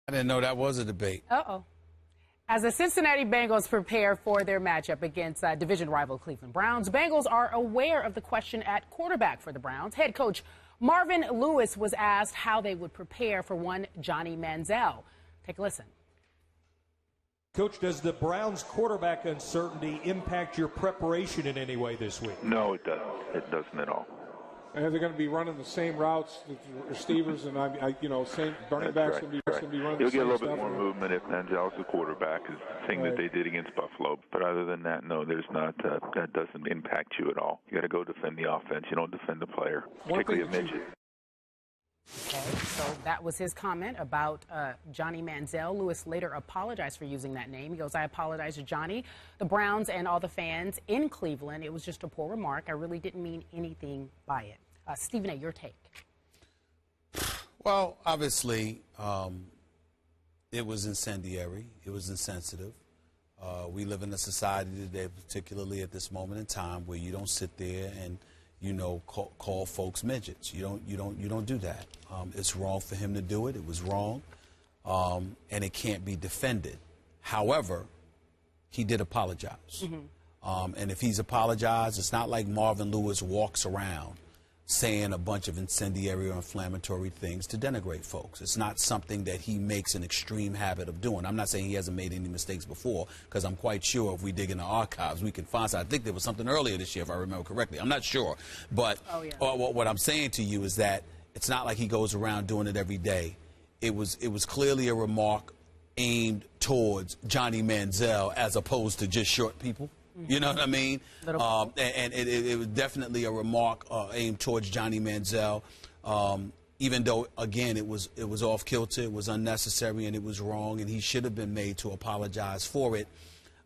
I didn't know that was a debate. Uh-oh. As the Cincinnati Bengals prepare for their matchup against division rival Cleveland Browns, Bengals are aware of the question at quarterback for the Browns. Head coach Marvin Lewis was asked how they would prepare for one Johnny Manziel. Take a listen. Coach, does the Browns' quarterback uncertainty impact your preparation in any way this week? No, it doesn't. It doesn't at all. And they're going to be running the same routes, the receivers, and same running backs going to be running the same You'll get a little stuff. bit more movement if Manziel's the quarterback, is the thing that they did against Buffalo. But other than that, no, there's not. That doesn't impact you at all. You got to go defend the offense. You don't defend the player, particularly a midget. Okay, so that was his comment about Johnny Manziel. Lewis later apologized for using that name. He goes, "I apologize to Johnny, the Browns, and all the fans in Cleveland. It was just a poor remark. I really didn't mean anything by it." Stephen A., your take. Well, obviously, it was incendiary. It was insensitive. We live in a society today, particularly at this moment in time, where you don't sit there and call folks midgets. You don't do that. It's wrong for him to do it. It was wrong, and it can't be defended. However, he did apologize, and if he's apologized, it's not like Marvin Lewis walks around saying a bunch of incendiary or inflammatory things to denigrate folks. It's not something that he makes an extreme habit of doing. I'm not saying he hasn't made any mistakes before, because I'm quite sure if we dig in the archives, we can find something. I think there was something earlier this year, if I remember correctly. I'm not sure. But what I'm saying to you is that it's not like he goes around doing it every day. It was clearly a remark aimed towards Johnny Manziel as opposed to just short people. You know what I mean? And it was definitely a remark aimed towards Johnny Manziel, even though, again, it was off kilter, it was unnecessary, and it was wrong, and he should have been made to apologize for it.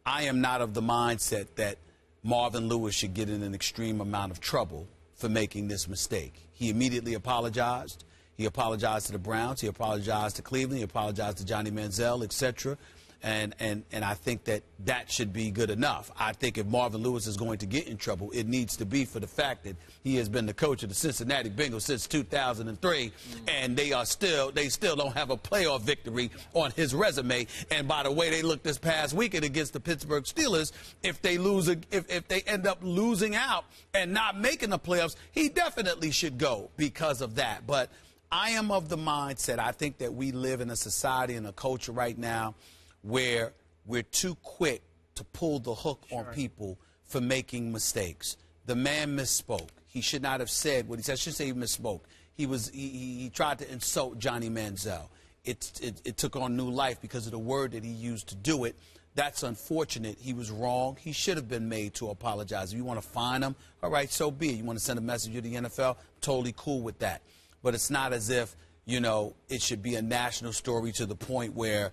I am not of the mindset that Marvin Lewis should get in an extreme amount of trouble for making this mistake. He immediately apologized. He apologized to the Browns. He apologized to Cleveland. He apologized to Johnny Manziel, etc. And I think that should be good enough. I think if Marvin Lewis is going to get in trouble, it needs to be for the fact that he has been the coach of the Cincinnati Bengals since 2003, and they still don't have a playoff victory on his resume. And by the way they looked this past weekend against the Pittsburgh Steelers, if they end up losing out and not making the playoffs, he definitely should go because of that. But I am of the mindset, I think that we live in a society and a culture right now where we're too quick to pull the hook on people for making mistakes. The man misspoke. He should not have said what he said. I shouldn't say he misspoke. He tried to insult Johnny Manziel. It took on new life because of the word that he used to do it. That's unfortunate. He was wrong. He should have been made to apologize. If you want to fine him, all right, so be it. You want to send a message to the NFL, totally cool with that. But it's not as if, it should be a national story to the point where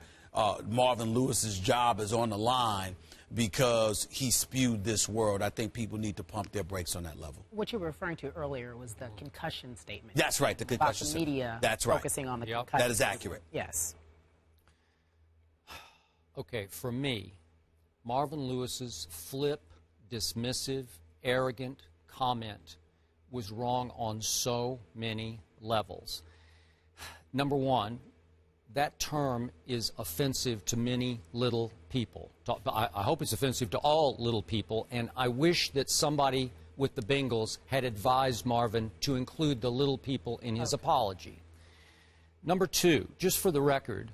Marvin Lewis's job is on the line because he spewed this word. I think people need to pump their brakes on that level. What you were referring to earlier was the concussion statement. That's right, the concussion statement. The media focusing on the concussion. That is accurate. Yes. Okay, for me, Marvin Lewis's flip, dismissive, arrogant comment was wrong on so many levels. Number one, that term is offensive to many little people. I hope it's offensive to all little people, and I wish that somebody with the Bengals had advised Marvin to include the little people in his apology. Number two, just for the record,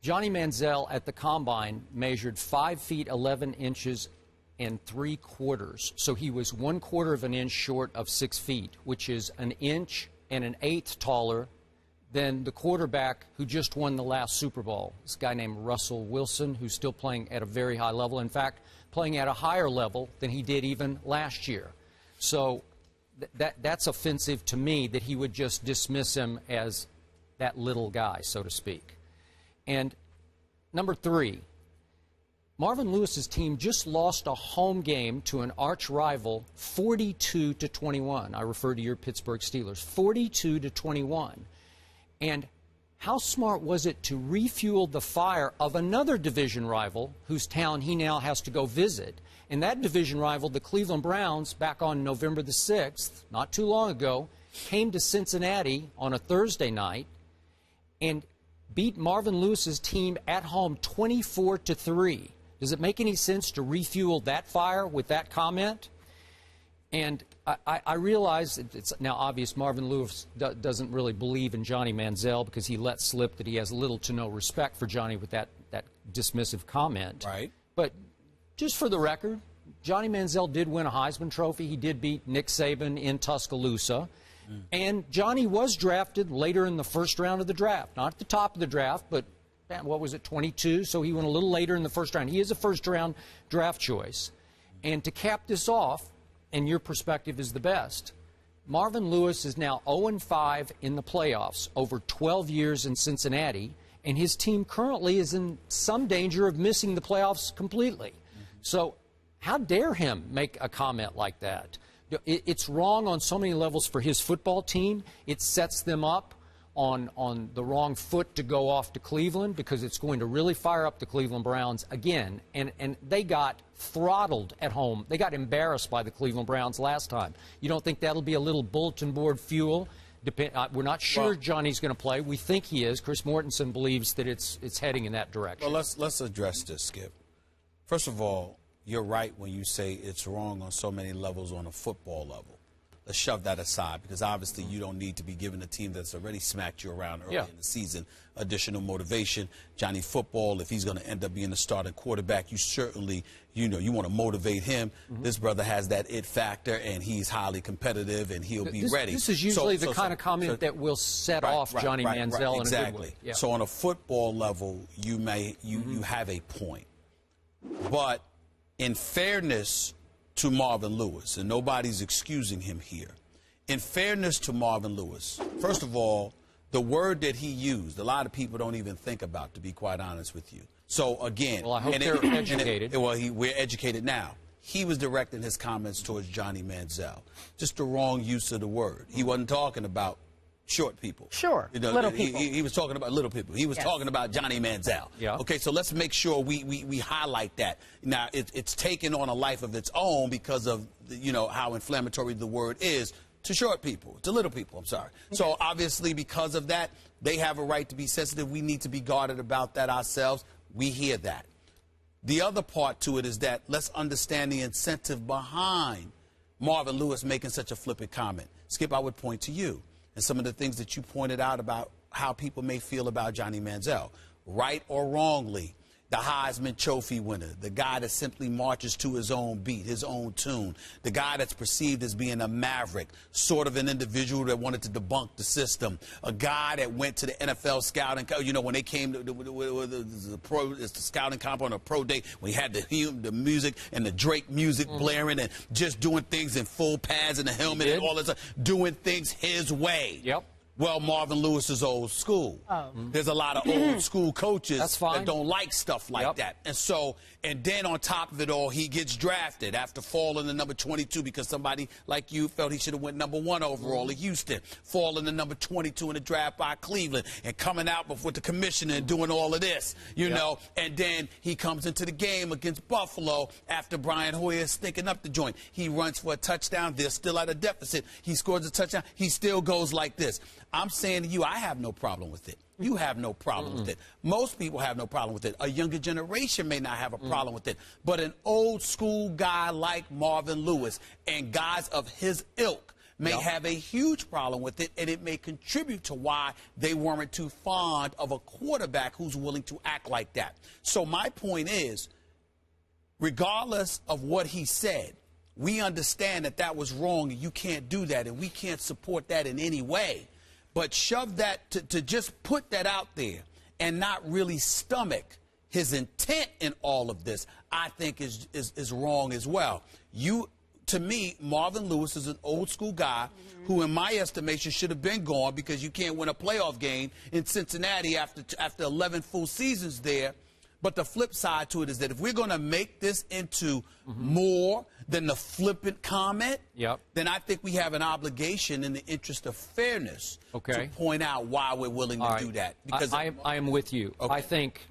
Johnny Manziel at the Combine measured 5 feet 11 inches and 3/4. So he was 1/4 of an inch short of 6 feet, which is 1 inch and 1/8 taller than the quarterback who just won the last Super Bowl, this guy named Russell Wilson, who's still playing at a very high level. In fact, playing at a higher level than he did even last year. So that's offensive to me, that he would just dismiss him as that little guy, so to speak. And number three, Marvin Lewis's team just lost a home game to an arch rival 42-21. I refer to your Pittsburgh Steelers, 42-21. And how smart was it to refuel the fire of another division rival whose town he now has to go visit? And that division rival, the Cleveland Browns, back on November the 6th, not too long ago, came to Cincinnati on a Thursday night and beat Marvin Lewis's team at home 24-3. Does it make any sense to refuel that fire with that comment? And I realize it's now obvious Marvin Lewis doesn't really believe in Johnny Manziel because he let slip that he has little to no respect for Johnny with that dismissive comment. Right. But just for the record, Johnny Manziel did win a Heisman Trophy. He did beat Nick Saban in Tuscaloosa. And Johnny was drafted later in the first round of the draft. Not at the top of the draft, but what was it, 22? So he went a little later in the first round. He is a first-round draft choice. And to cap this off, and your perspective is the best, Marvin Lewis is now 0-5 in the playoffs over 12 years in Cincinnati, and his team currently is in some danger of missing the playoffs completely. So how dare him make a comment like that? It's wrong on so many levels for his football team. It sets them up on the wrong foot to go off to Cleveland because it's going to really fire up the Cleveland Browns again. And they got throttled at home. They got embarrassed by the Cleveland Browns last time. You don't think that'll be a little bulletin board fuel? We're not sure Johnny's going to play. We think he is. Chris Mortensen believes that it's heading in that direction. Well, let's address this, Skip. First of all, you're right when you say it's wrong on so many levels on a football level. Let's shove that aside because obviously you don't need to be giving a team that's already smacked you around early in the season additional motivation. Johnny Football, if he's going to end up being the starting quarterback, you certainly, you want to motivate him. This brother has that it factor, and he's highly competitive, and he'll be ready. This is usually the kind of comment that will set off Johnny Manziel in a good way. Yeah. So on a football level, you have a point. But in fairness to Marvin Lewis, and nobody's excusing him here. In fairness to Marvin Lewis, first of all, the word that he used, a lot of people don't even think about, to be quite honest with you. So, again. Well, I hope they're educated. We're educated now. He was directing his comments towards Johnny Manziel. Just the wrong use of the word. He wasn't talking about short people. Sure, little people. He was talking about little people. He was talking about Johnny Manziel. Yeah. Okay, so let's make sure we highlight that. Now, it's taken on a life of its own because of, how inflammatory the word is to short people, to little people, I'm sorry. Okay. So, obviously, because of that, they have a right to be sensitive. We need to be guarded about that ourselves. We hear that. The other part to it is that let's understand the incentive behind Marvin Lewis making such a flippant comment. Skip, I would point to you and some of the things that you pointed out about how people may feel about Johnny Manziel. Right or wrongly, the Heisman Trophy winner, the guy that simply marches to his own beat, his own tune, the guy that's perceived as being a maverick, sort of an individual that wanted to debunk the system, a guy that went to the NFL scouting, when they came to the scouting comp on a pro day, we had the music and the Drake music blaring and just doing things in full pads and the helmet and all that stuff, doing things his way. Yep. Well, Marvin Lewis is old school. There's a lot of old school coaches that don't like stuff like that. And then on top of it all, he gets drafted after falling to number 22 because somebody like you felt he should have went number 1 overall at Houston, falling to number 22 in the draft by Cleveland, and coming out with the commissioner and doing all of this, you know. And then he comes into the game against Buffalo after Brian Hoyer is stinking up the joint. He runs for a touchdown. They're still at a deficit. He scores a touchdown. He still goes like this. I'm saying to you, I have no problem with it. You have no problem with it. Most people have no problem with it. A younger generation may not have a problem with it. But an old school guy like Marvin Lewis and guys of his ilk may have a huge problem with it, and it may contribute to why they weren't too fond of a quarterback who's willing to act like that. So my point is, regardless of what he said, we understand that that was wrong and you can't do that, and we can't support that in any way. But shove that to just put that out there and not really stomach his intent in all of this, I think is wrong as well. To me, Marvin Lewis is an old school guy who, in my estimation, should have been gone because you can't win a playoff game in Cincinnati after 11 full seasons there. But the flip side to it is that if we're going to make this into more than the flippant comment, then I think we have an obligation in the interest of fairness to point out why we're willing to do that. Because I am with you. I think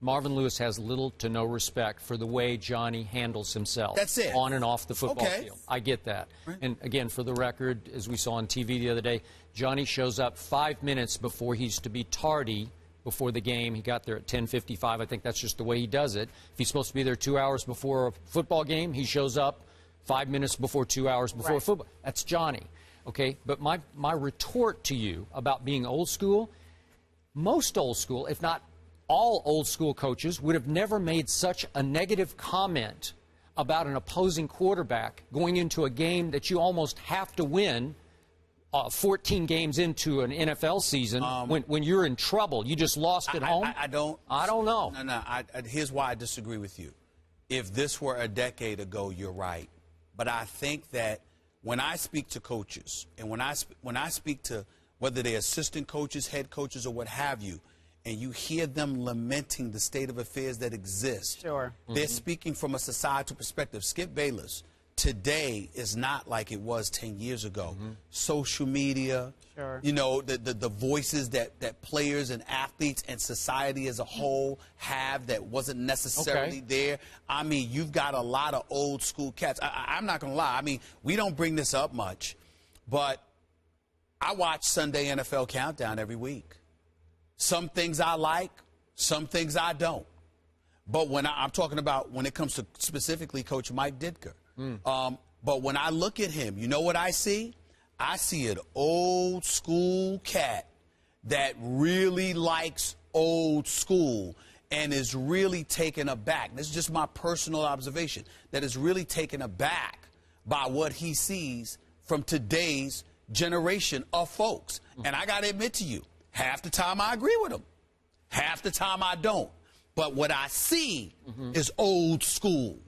Marvin Lewis has little to no respect for the way Johnny handles himself on and off the football field. I get that. Right. And, again, for the record, as we saw on TV the other day, Johnny shows up 5 minutes before he's to be tardy before the game. He got there at 10:55. I think that's just the way he does it. If he's supposed to be there 2 hours before a football game, he shows up 5 minutes before, 2 hours before football. That's Johnny. Okay, but my retort to you about being old school, most old school, if not all old school coaches, would have never made such a negative comment about an opposing quarterback going into a game that you almost have to win 14 games into an NFL season when you're in trouble. You just lost at home? I don't know. No. Here's why I disagree with you. If this were a decade ago, you're right. But I think that when I speak to coaches and when I speak to whether they're assistant coaches, head coaches, or what have you, and you hear them lamenting the state of affairs that exist, sure. They're speaking from a societal perspective. Skip Bayless, today is not like it was 10 years ago. Social media, sure. You know, the voices that players and athletes and society as a whole have that wasn't necessarily there. I mean, you've got a lot of old school cats. I'm not going to lie. I mean, we don't bring this up much, but I watch Sunday NFL Countdown every week. Some things I like, some things I don't. But when I'm talking about when it comes to specifically Coach Mike Ditka. But when I look at him, you know what I see? I see an old school cat that really likes old school and is really taken aback. This is just my personal observation, that is really taken aback by what he sees from today's generation of folks. And I got to admit to you, half the time I agree with him. Half the time I don't. But what I see is old school.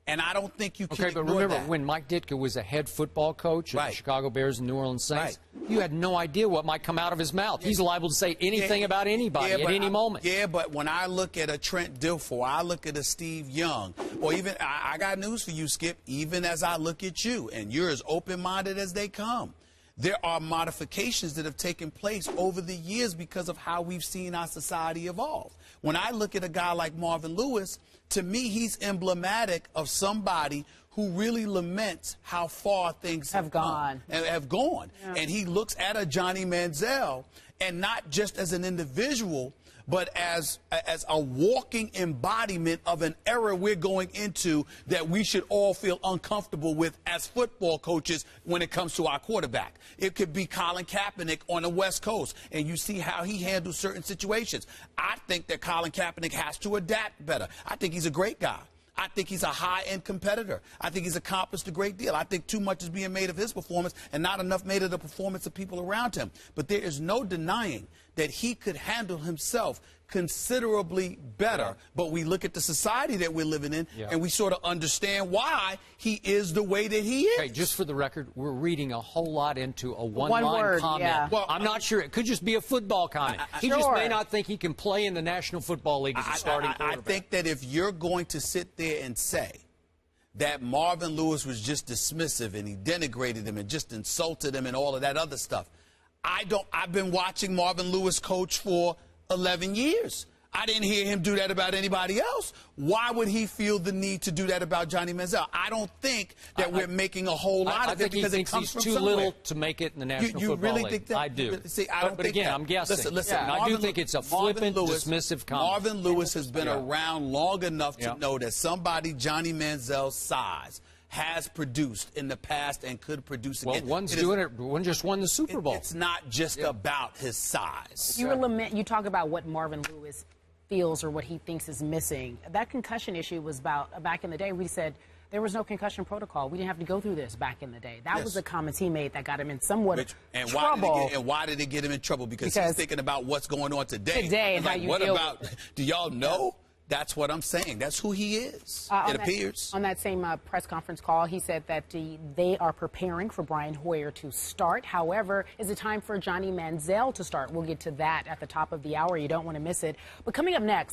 And I don't think you can ignore but remember, that. when Mike Ditka was a head football coach of the Chicago Bears and New Orleans Saints, you had no idea what might come out of his mouth. He's liable to say anything about anybody at any moment. Yeah, but when I look at a Trent Dilfer, I look at a Steve Young, or even, I got news for you, Skip, even as I look at you, and you're as open-minded as they come. There are modifications that have taken place over the years because of how we've seen our society evolve. When I look at a guy like Marvin Lewis, to me, he's emblematic of somebody who really laments how far things have gone. Yeah. And he looks at a Johnny Manziel, and not just as an individual, but as a walking embodiment of an era we're going into that we should all feel uncomfortable with as football coaches when it comes to our quarterback. It could be Colin Kaepernick on the West Coast, and you see how he handles certain situations. I think that Colin Kaepernick has to adapt better. I think he's a great guy. I think he's a high-end competitor. I think he's accomplished a great deal. I think too much is being made of his performance and not enough made of the performance of people around him. But there is no denying that he could handle himself considerably better. But we look at the society that we're living in, and we sort of understand why he is the way that he is. Okay, just for the record, we're reading a whole lot into a one-line comment. Yeah. Well, I'm not sure. It could just be a football comment. He just may not think he can play in the National Football League as a starting quarterback. I think that if you're going to sit there and say that Marvin Lewis was just dismissive and he denigrated him and just insulted him and all of that other stuff, I've been watching Marvin Lewis coach for 11 years. I didn't hear him do that about anybody else. Why would he feel the need to do that about Johnny Manziel? I don't think that we're making a whole lot of it because it comes from somewhere. He's too little to make it in the National Football really League. Think that? I do. See, I don't but think again, that. I'm guessing. Listen, I do think it's a flippant, dismissive comment. Marvin Lewis has been around long enough to know that somebody Johnny Manziel's size has produced in the past and could produce again. Well, one just won the Super Bowl. It's not just about his size. You talk about what Marvin Lewis feels or what he thinks is missing. That concussion issue was about back in the day. We said there was no concussion protocol. We didn't have to go through this back in the day. That was the comments he made that got him in somewhat trouble. Why did it get him in trouble? Because he's thinking about what's going on today. And how you deal with it. Do y'all know? That's what I'm saying. That's who he is, it appears. On that same press conference call, he said that they are preparing for Brian Hoyer to start. However, is it time for Johnny Manziel to start? We'll get to that at the top of the hour. You don't want to miss it. But coming up next,